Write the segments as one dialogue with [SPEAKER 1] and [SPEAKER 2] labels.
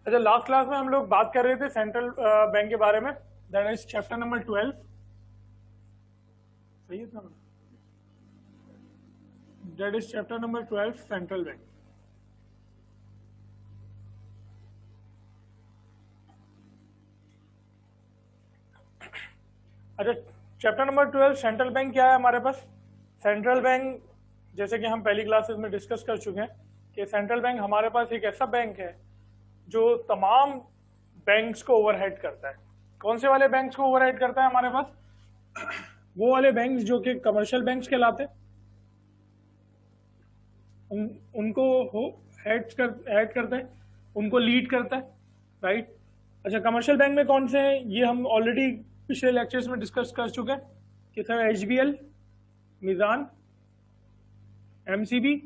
[SPEAKER 1] अच्छा, last class में हम लोग बात कर रहे थे सेंट्रल बैंक के बारे में, दैट इज चैप्टर नंबर 12। सही है ना? That is chapter number 12 central bank. अच्छा, चैप्टर नंबर 12 सेंट्रल बैंक क्या है हमारे पास? सेंट्रल बैंक, जैसे कि हम पहली क्लासेस में डिस्कस कर चुके हैं कि सेंट्रल बैंक हमारे पास एक ऐसा बैंक है जो तमाम बैंक्स को ओवरहेड करता है। कौन से वाले बैंक्स को ओवरहेड करता है हमारे पास? वो वाले बैंक्स जो कि कमर्शियल बैंक्स कहलाते हैं, उनको हो हेड करता है, उनको लीड करता है, राइट। अच्छा, कमर्शियल बैंक में कौन से हैं ये हम ऑलरेडी पिछले लेक्चर्स में डिस्कस कर चुके हैं कि सर HBL, मिजान, MCB,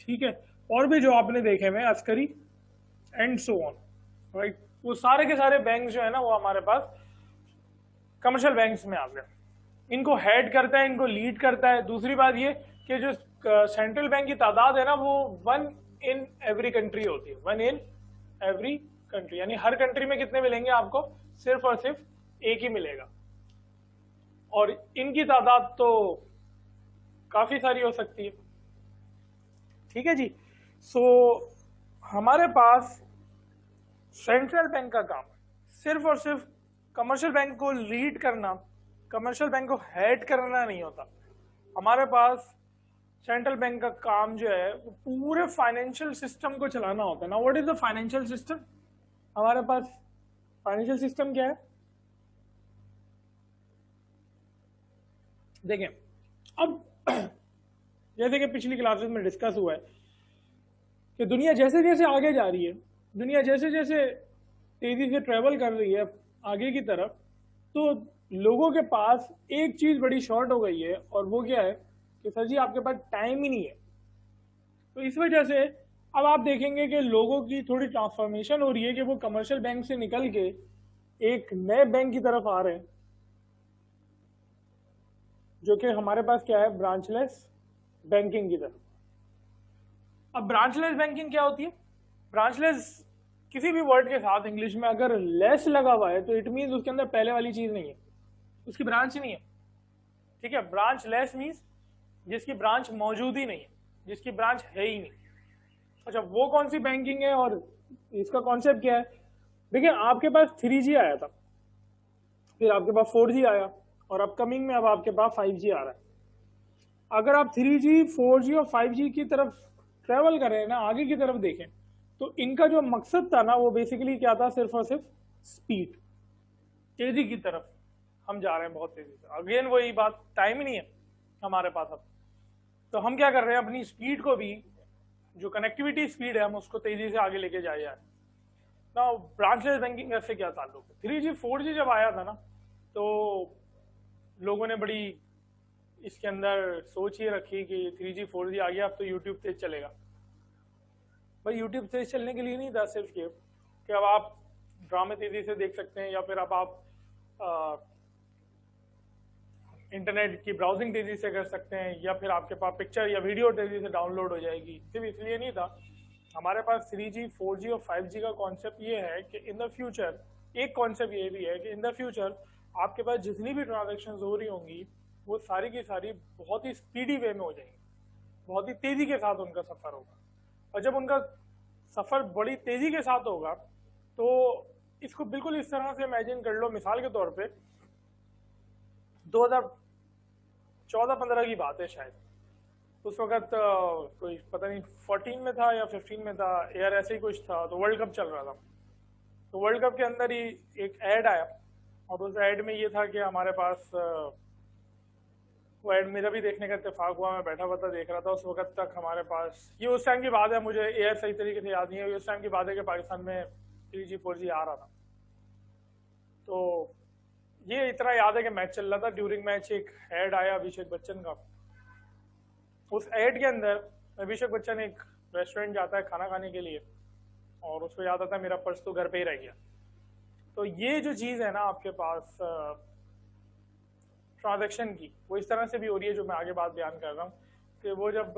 [SPEAKER 1] ठीक है, और भी जो आपने देखे हुए Askari and so on, right. वो सारे के सारे बैंक जो है ना वो हमारे पास कमर्शियल बैंक्स में आ गए। इनको हेड करता है, इनको लीड करता है। दूसरी बात ये कि जो सेंट्रल बैंक की तादाद है ना वो 1 इन एवरी कंट्री होती है, 1 इन एवरी कंट्री, यानी हर कंट्री में कितने मिलेंगे आपको? सिर्फ और सिर्फ एक ही मिलेगा। और इनकी तादाद तो काफी सारी हो सकती है, ठीक है जी। सो हमारे पास सेंट्रल बैंक का काम सिर्फ और सिर्फ कमर्शियल बैंक को लीड करना, कमर्शियल बैंक को हेड करना नहीं होता। हमारे पास सेंट्रल बैंक का काम जो है वो पूरे फाइनेंशियल सिस्टम को चलाना होता है ना। What is the financial system? हमारे पास फाइनेंशियल सिस्टम क्या है? देखें, अब जैसे कि पिछली क्लासेस में डिस्कस हुआ है कि दुनिया जैसे जैसे आगे जा रही है, दुनिया जैसे जैसे तेजी से ट्रेवल कर रही है आगे की तरफ, तो लोगों के पास एक चीज बड़ी शॉर्ट हो गई है, और वो क्या है कि सर जी आपके पास टाइम ही नहीं है। तो इस वजह से अब आप देखेंगे कि लोगों की थोड़ी ट्रांसफॉर्मेशन हो रही है कि वो कमर्शियल बैंक से निकल के एक नए बैंक की तरफ आ रहे हैं, जो कि हमारे पास क्या है? ब्रांचलेस बैंकिंग की तरफ। अब ब्रांचलेस बैंकिंग क्या होती है? ब्रांचलेस किसी भी वर्ड के साथ इंग्लिश में अगर लेस लगा हुआ है तो इट मीन्स उसके अंदर पहले वाली चीज नहीं है, उसकी ब्रांच ही नहीं है, ठीक है। ब्रांच लेस मीन्स जिसकी ब्रांच मौजूद ही नहीं है, जिसकी ब्रांच है ही नहीं। अच्छा, वो कौन सी बैंकिंग है और इसका कॉन्सेप्ट क्या है? देखिए, आपके पास 3G आया था, फिर आपके पास 4G आया, और अपकमिंग में अब आपके पास 5G आ रहा है। अगर आप 3G, 4G और 5G की तरफ ट्रेवल कर रहे हैं ना, आगे की तरफ देखें, तो इनका जो मकसद था ना वो बेसिकली क्या था? सिर्फ और सिर्फ स्पीड, तेजी की तरफ हम जा रहे हैं, बहुत तेजी से। अगेन वही बात, टाइम ही नहीं है हमारे पास अब। तो हम क्या कर रहे हैं? अपनी स्पीड को भी, जो कनेक्टिविटी स्पीड है, हम उसको तेजी से आगे लेके जाए जा रहे हैं ना। ब्रांचलेस बैंकिंग से क्या ताल्लुक है? 3G 4G जब आया था ना, तो लोगों ने बड़ी इसके अंदर सोच ये रखी कि 3G 4G आ गया, अब तो यूट्यूब तेज चलेगा। भाई, यूट्यूब तेज चलने के लिए नहीं था सिर्फ ये कि अब आप ड्रामे तेजी से देख सकते हैं, या फिर अब आप इंटरनेट की ब्राउजिंग तेजी से कर सकते हैं, या फिर आपके पास पिक्चर या वीडियो तेजी से डाउनलोड हो जाएगी। सिर्फ इसलिए नहीं था। हमारे पास 3G 4G और 5G का कॉन्सेप्ट ये है कि इन द फ्यूचर, एक कॉन्सेप्ट ये भी है कि इन द फ्यूचर आपके पास जितनी भी ट्रांजेक्शन हो रही होंगी वो सारी की सारी बहुत ही स्पीडी वे में हो जाएंगी, बहुत ही तेजी के साथ उनका सफर होगा। और जब उनका सफर बड़ी तेजी के साथ होगा तो इसको बिल्कुल इस तरह से इमेजिन कर लो, मिसाल के तौर पे 2014-15 की बात है शायद, उस वक्त कोई पता नहीं 14 में था या 15 में था यार, ऐसे ही कुछ था। तो वर्ल्ड कप चल रहा था, तो वर्ल्ड कप के अंदर ही एक ऐड आया, और उस ऐड में ये था कि हमारे पास वो ऐड मेरा भी देखने का इत्तेफाक हुआ, मैं बैठा हुआ था देख रहा था। उस वक्त तक हमारे पास, ये उस टाइम की बात है, मुझे एयर सही तरीके से याद नहीं है, उस टाइम की बात है कि पाकिस्तान में 3G 4G आ रहा था। तो ये इतना याद है कि मैच चल रहा था, ड्यूरिंग मैच एक ऐड आया अभिषेक बच्चन का। उस ऐड के अंदर अभिषेक बच्चन एक रेस्टोरेंट जाता है खाना खाने के लिए, और उसको याद आता है मेरा पर्स तो घर पे ही रह गया। तो ये जो चीज़ है ना आपके पास ट्रांजैक्शन की, वो इस तरह से भी हो रही है, जो मैं आगे बात बयान कर रहा हूँ, कि वो जब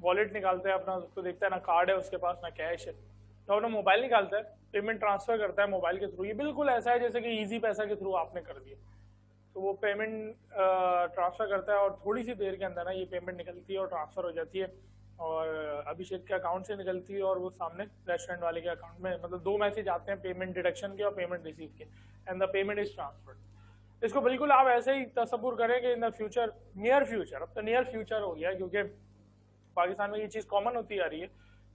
[SPEAKER 1] वॉलेट निकालता है अपना, उसको देखता है ना कार्ड है उसके पास ना कैश है, तो अपना मोबाइल निकालता है, पेमेंट ट्रांसफर करता है मोबाइल के थ्रू। ये बिल्कुल ऐसा है जैसे कि इजी पैसा के थ्रू आपने कर दिया, तो वो पेमेंट ट्रांसफर करता है और थोड़ी सी देर के अंदर ना ये पेमेंट निकलती है और ट्रांसफर हो जाती है और अभिषेक के अकाउंट से निकलती है और वो सामने रेस्टोरेंट वाले के अकाउंट में, मतलब 2 मैसेज आते हैं, पेमेंट डिडक्शन के और पेमेंट रिसीव के, and the payment is transferred. इसको बिल्कुल आप ऐसे ही तसव्वुर करें कि in the future, near future, अब तो नियर फ्यूचर हो गया क्योंकि पाकिस्तान में ये चीज़ कॉमन होती आ रही है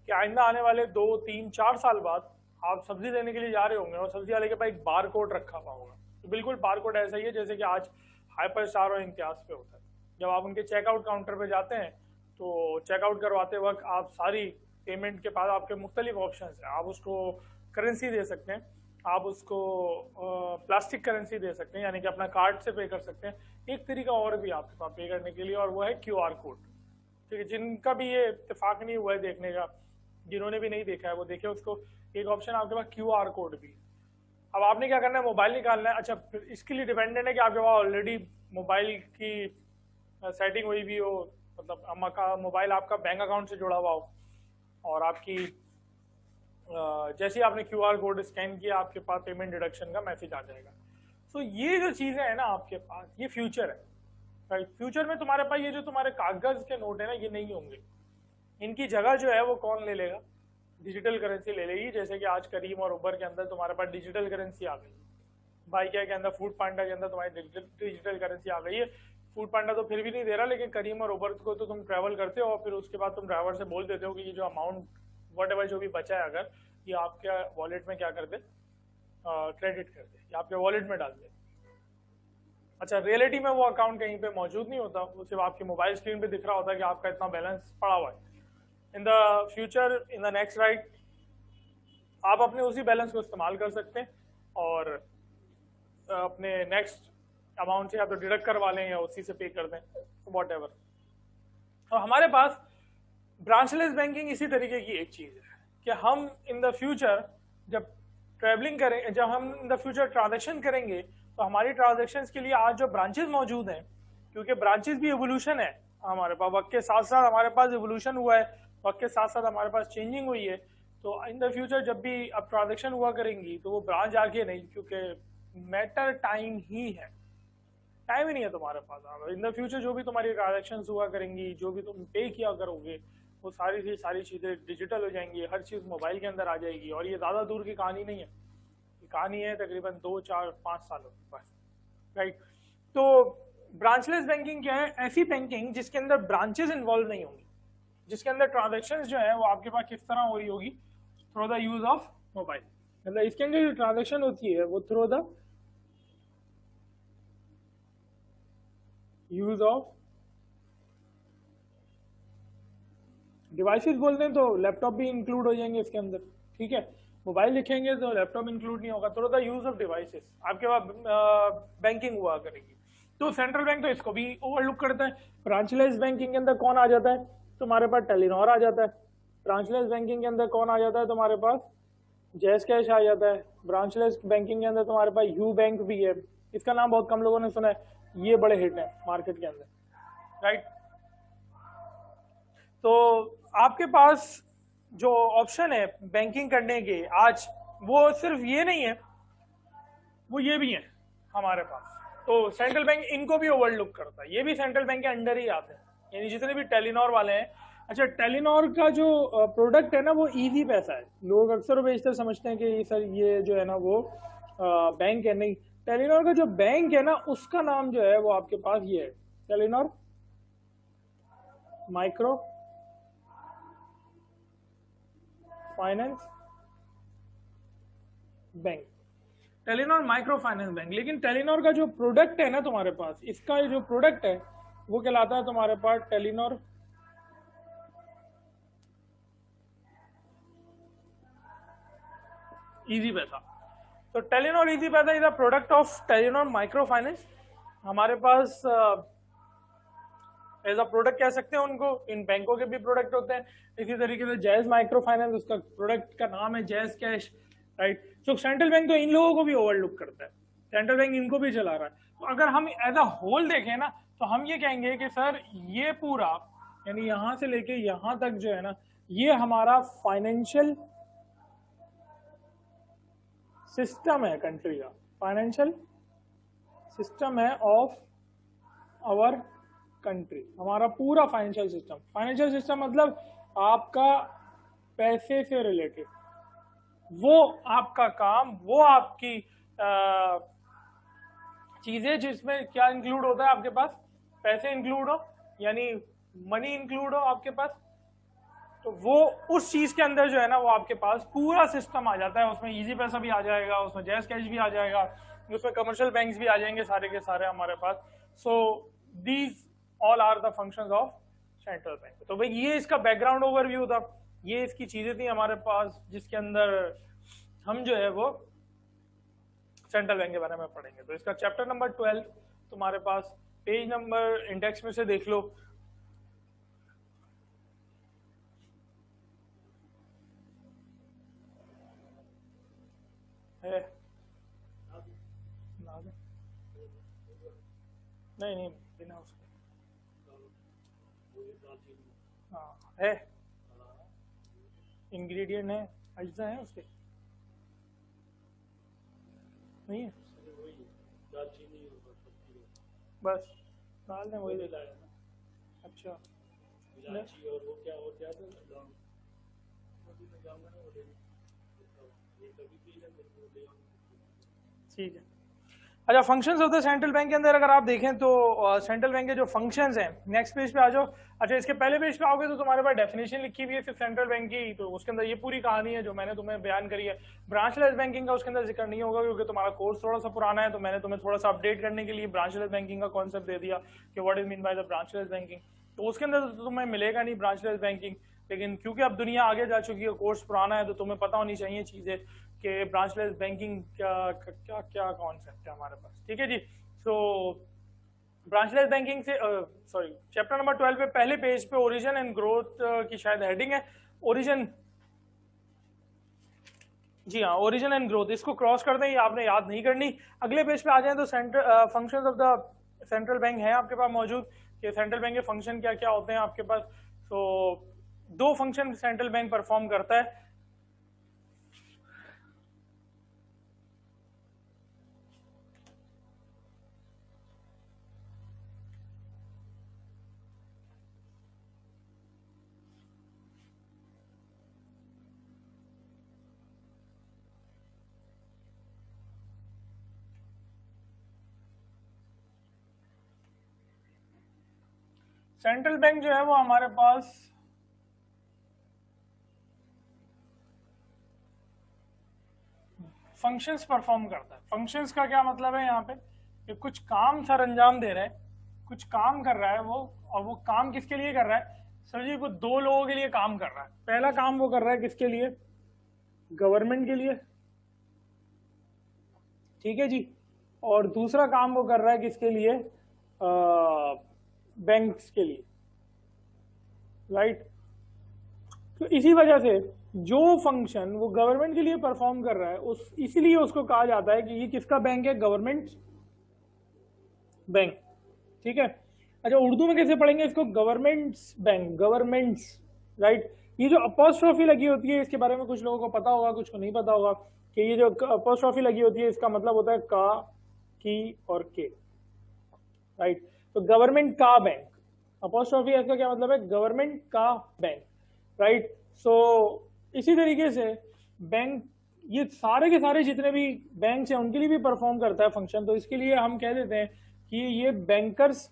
[SPEAKER 1] कि आइंदा आने वाले 2, 3, 4 साल बाद आप सब्जी लेने के लिए जा रहे होंगे और सब्जी वाले के पास एक बार कोड रखा हुआ होगा। तो बिल्कुल बार कोड ऐसा ही है जैसे कि आज हाइपर स्टार और इम्तियाज पे होता है। जब आप उनके चेकआउट काउंटर पे जाते हैं तो चेकआउट करवाते वक्त आप सारी पेमेंट के बाद आपके मुख्तलिफ ऑप्शन है, आप उसको करेंसी दे सकते हैं, आप उसको प्लास्टिक करेंसी दे सकते हैं यानी कि अपना कार्ड से पे कर सकते हैं। एक तरीका और भी आपके पास पे करने के लिए और वो है QR कोड। ठीक है, जिनका भी ये इत्तेफाक नहीं हुआ है देखने का, जिन्होंने भी नहीं देखा है वो देखे उसको, एक ऑप्शन आपके पास QR कोड भी। अब आपने क्या करना है, मोबाइल निकालना है। अच्छा, फिर इसके लिए डिपेंडेंट है कि आपके पास ऑलरेडी मोबाइल की सेटिंग हुई भी हो, मतलब मोबाइल आपका बैंक अकाउंट से जुड़ा हुआ हो और आपकी जैसे ही आपने QR कोड स्कैन किया आपके पास पेमेंट डिडक्शन का मैसेज आ जाएगा। सो ये जो चीज़ें हैं ना आपके पास, ये फ्यूचर है, राइट। फ्यूचर में तुम्हारे पास ये जो तुम्हारे कागज के नोट है ना, ये नहीं होंगे। इनकी जगह जो है वो कौन ले लेगा, डिजिटल करेंसी ले लेगी। जैसे कि आज करीम और उबर के अंदर तुम्हारे पास डिजिटल करेंसी आ गई, बाइकिया के अंदर, फूड पांडा के अंदर तुम्हारी डिजिटल करेंसी आ गई है। फूड पांडा तो फिर भी नहीं दे रहा, लेकिन करीम और उबर को तो तुम ट्रैवल करते हो और फिर उसके बाद तुम ड्राइवर से बोल देते हो कि ये जो अमाउंट वट जो भी बचा है अगर ये आपके वॉलेट में क्या कर दे, क्रेडिट कर दे या आपके वॉलेट में डाल दे। अच्छा, रियलिटी में वो अकाउंट कहीं पे मौजूद नहीं होता, वो सिर्फ आपकी मोबाइल स्क्रीन पे दिख रहा होता है कि आपका इतना बैलेंस पड़ा हुआ है। In the future, in the next right, आप अपने उसी बैलेंस को इस्तेमाल कर सकते हैं और अपने नेक्स्ट अमाउंट से या तो डिडक्ट करवा लें या उसी से पे कर दें, वॉट एवर। तो हमारे पास ब्रांचलेस बैंकिंग इसी तरीके की एक चीज़ है कि हम इन द फ्यूचर जब ट्रैवलिंग करें, जब हम इन द फ्यूचर ट्रांजेक्शन करेंगे तो हमारी ट्रांजेक्शन्स के लिए आज जो ब्रांचेस मौजूद हैं, क्योंकि ब्रांचेस भी एवोल्यूशन है हमारे पास, वक्त के साथ साथ हमारे पास एवोल्यूशन हुआ है, वक्त के साथ साथ हमारे पास चेंजिंग हुई है। तो इन द फ्यूचर जब भी अब ट्रांजेक्शन हुआ करेंगी तो वो ब्रांच आके नहीं, क्योंकि मैटर टाइम ही है, टाइम ही नहीं है तुम्हारे पास। इन द फ्यूचर जो भी तुम्हारी ट्रांजेक्शन्स हुआ करेंगी, जो भी तुम पे किया करोगे, वो सारी चीज़ें डिजिटल हो जाएंगी, हर चीज़ मोबाइल के अंदर आ जाएगी। और ये ज़्यादा दूर की कहानी नहीं है, कहानी है तकरीबन 2, 4, 5 सालों के पास, राइट। तो ब्रांचलेस बैंकिंग क्या है? ऐसी बैंकिंग जिसके अंदर ब्रांचेस इन्वॉल्व नहीं होंगी, जिसके अंदर ट्रांजेक्शन्स जो है वो आपके पास किस तरह हो रही होगी, through the use of mobile. मतलब इसके अंदर जो ट्रांजेक्शन होती है वो through the use of devices बोलते हैं, तो लैपटॉप भी इंक्लूड हो जाएंगे इसके अंदर, ठीक है। मोबाइल लिखेंगे तो लैपटॉप इंक्लूड नहीं होगा, through the use of devices आपके पास बैंकिंग हुआ करेगी। तो सेंट्रल बैंक तो इसको भी ओवरलुक करता है। ब्रांचलेस बैंकिंग के अंदर कौन आ जाता है? तुम्हारे पास टेलीनॉर आ जाता है। ब्रांचलेस बैंकिंग के अंदर कौन आ जाता है? तुम्हारे पास जैस कैश आ जाता है। ब्रांचलेस बैंकिंग के अंदर तुम्हारे पास यू बैंक भी है, इसका नाम बहुत कम लोगों ने सुना है, ये बड़े हिट है मार्केट के अंदर, राइट। तो आपके पास जो ऑप्शन है बैंकिंग करने के आज, वो सिर्फ ये नहीं है, वो ये भी है हमारे पास। तो सेंट्रल बैंक इनको भी ओवरलुक करता है, ये भी सेंट्रल बैंक के अंडर ही आते हैं, यानी जितने भी टेलीनॉर वाले हैं। अच्छा, टेलीनॉर का जो प्रोडक्ट है ना वो इजी पैसा है। लोग अक्सर बेशतर समझते हैं कि सर ये जो है ना वो बैंक है, नहीं। टेलीनॉर का जो बैंक है ना उसका नाम जो है वो आपके पास ये है, Telenor micro finance bank, Telenor micro finance bank. लेकिन टेलीनॉर का जो प्रोडक्ट है ना तुम्हारे पास, इसका जो प्रोडक्ट है वो कहलाता है तुम्हारे पास टेलीनॉर इजी पैसा। तो टेलीनॉर इजी पैसा is a product of Telenor micro finance. हमारे पास एज अ प्रोडक्ट कह सकते हैं उनको, इन बैंकों के भी प्रोडक्ट होते हैं। इसी तरीके से जैज माइक्रो फाइनेंस, उसका प्रोडक्ट का नाम है जैज कैश, राइट। तो सेंट्रल बैंक तो इन लोगों को भी ओवरलुक करता है, सेंट्रल बैंक इनको भी चला रहा है। तो अगर हम एज अ होल देखें ना तो हम ये कहेंगे कि सर ये पूरा, यानी यहां से लेके यहां तक जो है ना, ये हमारा फाइनेंशियल सिस्टम है कंट्री का, फाइनेंशियल सिस्टम है ऑफ आवर कंट्री, हमारा पूरा फाइनेंशियल सिस्टम। फाइनेंशियल सिस्टम मतलब आपका पैसे से रिलेटेड, वो आपका काम, वो आपकी चीजें जिसमें क्या इंक्लूड होता है आपके पास, पैसे इंक्लूड हो यानी मनी इंक्लूड हो आपके पास, तो वो उस चीज के अंदर जो है ना वो आपके पास पूरा सिस्टम आ जाता है। उसमें इजी पैसा भी आ जाएगा, उसमें जैज कैश भी आ जाएगा, उसमें कमर्शियल बैंक्स भी आ जाएंगे सारे के सारे हमारे पास। So these all are the functions of central bank. तो भाई ये इसका बैकग्राउंड ओवरव्यू था, ये इसकी चीजें थी हमारे पास जिसके अंदर हम जो है वो सेंट्रल बैंक के बारे में पढ़ेंगे। तो इसका चैप्टर नंबर 12 तुम्हारे पास पेज नंबर इंडेक्स में से देख लो, है नहीं नहीं बिना उसके, हाँ है, इंग्रेडिएंट है, अज्जा है उसके, नहीं है बस दाल ने वही दिलाया ना। अच्छा और वो क्या ठीक है। अच्छा, functions of the central bank के अंदर अगर आप देखें तो सेंट्रल बैंक के जो फंक्शंस हैं, नेक्स्ट पेज पे आ जाओ। अच्छा, इसके पहले पेज पे आओगे तो तुम्हारे पास डेफिनेशन लिखी हुई है सिर्फ सेंट्रल बैंक की, तो उसके अंदर ये पूरी कहानी है जो मैंने तुम्हें बयान करी है। ब्रांचलेस बैंकिंग का उसके अंदर जिक्र नहीं होगा क्योंकि तुम्हारा कोर्स थोड़ा सा पुराना है, तो मैंने तुम्हें थोड़ा सा अपडेट करने के लिए ब्रांचलेस बैंकिंग का कॉन्सेप्ट दे दिया कि what is mean by the branchless banking. तो उसके अंदर तो तुम्हें मिलेगा नहीं ब्रांचलेस बैंकिंग, लेकिन क्योंकि अब दुनिया आगे जा चुकी है, कोर्स पुराना है, तो तुम्हें पता होनी चाहिए चीजें कि ब्रांचलेस बैंकिंग क्या क्या कॉन्सेप्ट है हमारे पास। ठीक है जी। सो ब्रांचलेस बैंकिंग से सॉरी चैप्टर नंबर 12 पे पहले पेज पे ओरिजिन एंड ग्रोथ की शायद हेडिंग है, ओरिजिन, जी हाँ ओरिजिन एंड ग्रोथ, इसको क्रॉस कर दें, ये आपने याद नहीं करनी। अगले पेज पे आ जाए तो central functions of the central bank है आपके पास मौजूद कि सेंट्रल बैंक के फंक्शन क्या क्या होते हैं आपके पास। तो दो फंक्शन सेंट्रल बैंक परफॉर्म करता है। सेंट्रल बैंक जो है वो हमारे पास फंक्शंस परफॉर्म करता है। फंक्शंस का क्या मतलब है यहाँ पे कि कुछ काम सर अंजाम दे रहा है, कुछ काम कर रहा है वो, और वो काम किसके लिए कर रहा है सर जी? वो दो लोगों के लिए काम कर रहा है। पहला काम वो कर रहा है किसके लिए? गवर्नमेंट के लिए, ठीक है जी। और दूसरा काम वो कर रहा है किसके लिए? बैंक्स के लिए, राइट। तो इसी वजह से जो फंक्शन वो गवर्नमेंट के लिए परफॉर्म कर रहा है उस इसीलिए उसको कहा जाता है कि ये किसका बैंक है? गवर्नमेंट बैंक, ठीक है। अच्छा, उर्दू में कैसे पढ़ेंगे इसको? Governments bank, governments, right. ये जो अपोस्ट्रोफी लगी होती है इसके बारे में कुछ लोगों को पता होगा, कुछ को नहीं पता होगा कि ये जो अपोस्ट्रोफी लगी होती है इसका मतलब होता है का, की और के, राइट। तो गवर्नमेंट का बैंक, अपोस्ट्रोफी इसका क्या मतलब है? गवर्नमेंट का बैंक, राइट। सो इसी तरीके से बैंक, ये सारे के सारे जितने भी बैंक हैं उनके लिए भी परफॉर्म करता है फंक्शन। तो इसके लिए हम कह देते हैं कि ये बैंकर्स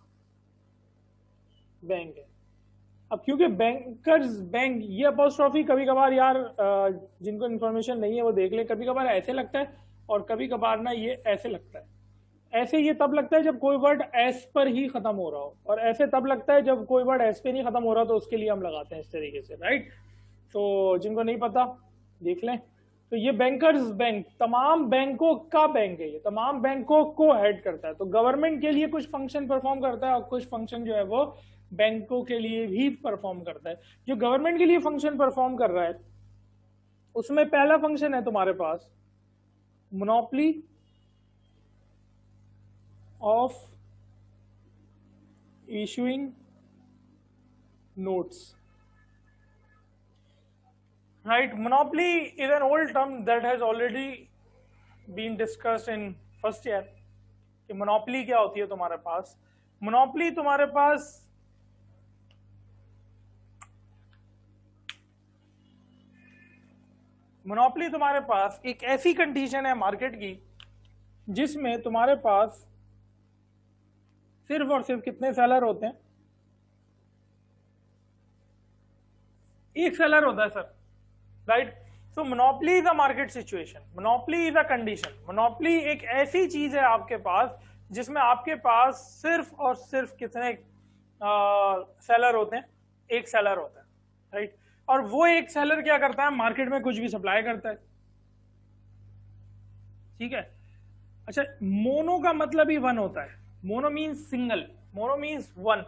[SPEAKER 1] बैंक है। अब क्योंकि बैंकर्स बैंक, ये अपोस्ट्रोफी कभी कभार यार जिनको इन्फॉर्मेशन नहीं है वो देख ले, कभी कभार ऐसे लगता है और कभी कभार ना ये ऐसे लगता है। ऐसे ये तब लगता है जब कोई वर्ड एस पर ही खत्म हो रहा हो, और ऐसे तब लगता है जब कोई वर्ड एस पे नहीं खत्म हो रहा, तो उसके लिए हम लगाते हैं इस तरीके से, राइट। तो जिनको नहीं पता देख लें। तो ये बैंकर्स बैंक तमाम बैंकों का बैंक है, ये तमाम बैंकों को हेड करता है। तो गवर्नमेंट के लिए कुछ फंक्शन परफॉर्म करता है और कुछ फंक्शन जो है वो बैंकों के लिए भी परफॉर्म करता है। जो गवर्नमेंट के लिए फंक्शन परफॉर्म कर रहा है उसमें पहला फंक्शन है तुम्हारे पास monopoly of issuing notes, right? Monopoly is an old term that has already been discussed in first year कि मोनोपोली क्या होती है तुम्हारे पास। मोनोपोली तुम्हारे पास एक ऐसी कंडीशन है मार्केट की जिसमें तुम्हारे पास सिर्फ और सिर्फ कितने सेलर होते हैं? एक सेलर होता है sir, right. So monopoly is a market situation, monopoly is a condition. Monopoly एक ऐसी चीज है आपके पास जिसमें आपके पास सिर्फ और सिर्फ कितने सेलर होते हैं? एक सेलर होता है, राइट। और वो एक सेलर क्या करता है? मार्केट में कुछ भी सप्लाई करता है, ठीक है। अच्छा, मोनो का मतलब ही वन होता है, mono means single, mono means one,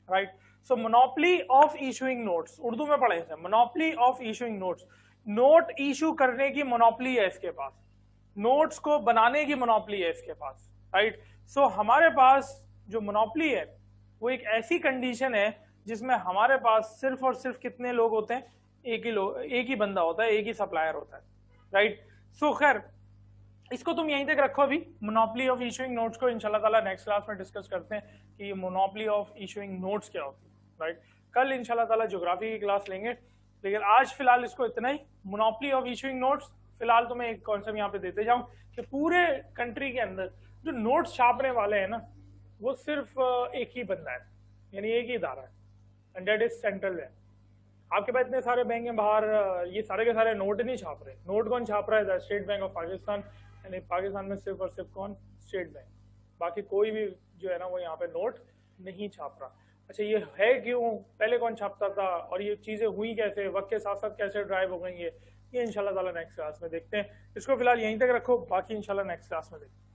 [SPEAKER 1] right. So monopoly of issuing notes, Urdu में पढ़े इसे, monopoly of issuing notes. Note issue करने की मोनोपोली है इसके पास, नोट्स को बनाने की मोनोपोली है इसके पास, राइट। सो हमारे पास जो मोनोपोली है वो एक ऐसी कंडीशन है जिसमें हमारे पास सिर्फ और सिर्फ कितने लोग होते हैं? एक ही बंदा होता है, एक ही सप्लायर होता है, राइट। सो खैर इसको तुम यहीं तक रखो अभी। मोनोपोली ऑफ इशूइंग नोट्स को इंशाल्लाह ताला नेक्स्ट क्लास में डिस्कस करते हैं कि ये मोनोपोली ऑफ इशूइंग नोट्स क्या होती है, राइट। कल इंशाल्लाह ताला ज्योग्राफी की क्लास लेंगे, लेकिन आज फिलहाल इसको इतना ही। मोनोपोली ऑफ इशूइंग नोट्स, फिलहाल तो मैं एक कॉन्सेप्ट यहाँ पे देते जाऊँ कि पूरे कंट्री के अंदर जो नोट्स छापने वाले हैं ना, वो सिर्फ एक ही बंदा है, यानी एक ही इदारा है, and that is central bank. आपके पास इतने सारे बैंक हैं बाहर, ये सारे के सारे नोट नहीं छाप रहे। नोट कौन छाप रहा है? स्टेट बैंक ऑफ पाकिस्तान, यानी पाकिस्तान में सिर्फ और सिर्फ कौन? State bank. बाकी कोई भी जो है ना वो यहाँ पे नोट नहीं छाप रहा। अच्छा, ये है क्यों? पहले कौन छापता था और ये चीजें हुई कैसे, वक्त के साथ साथ कैसे ड्राइव हो गई ये इंशाल्लाह ताला नेक्स्ट क्लास में देखते हैं। इसको फिलहाल यहीं तक रखो, बाकी इंशाल्लाह नेक्स्ट क्लास में देखते हैं।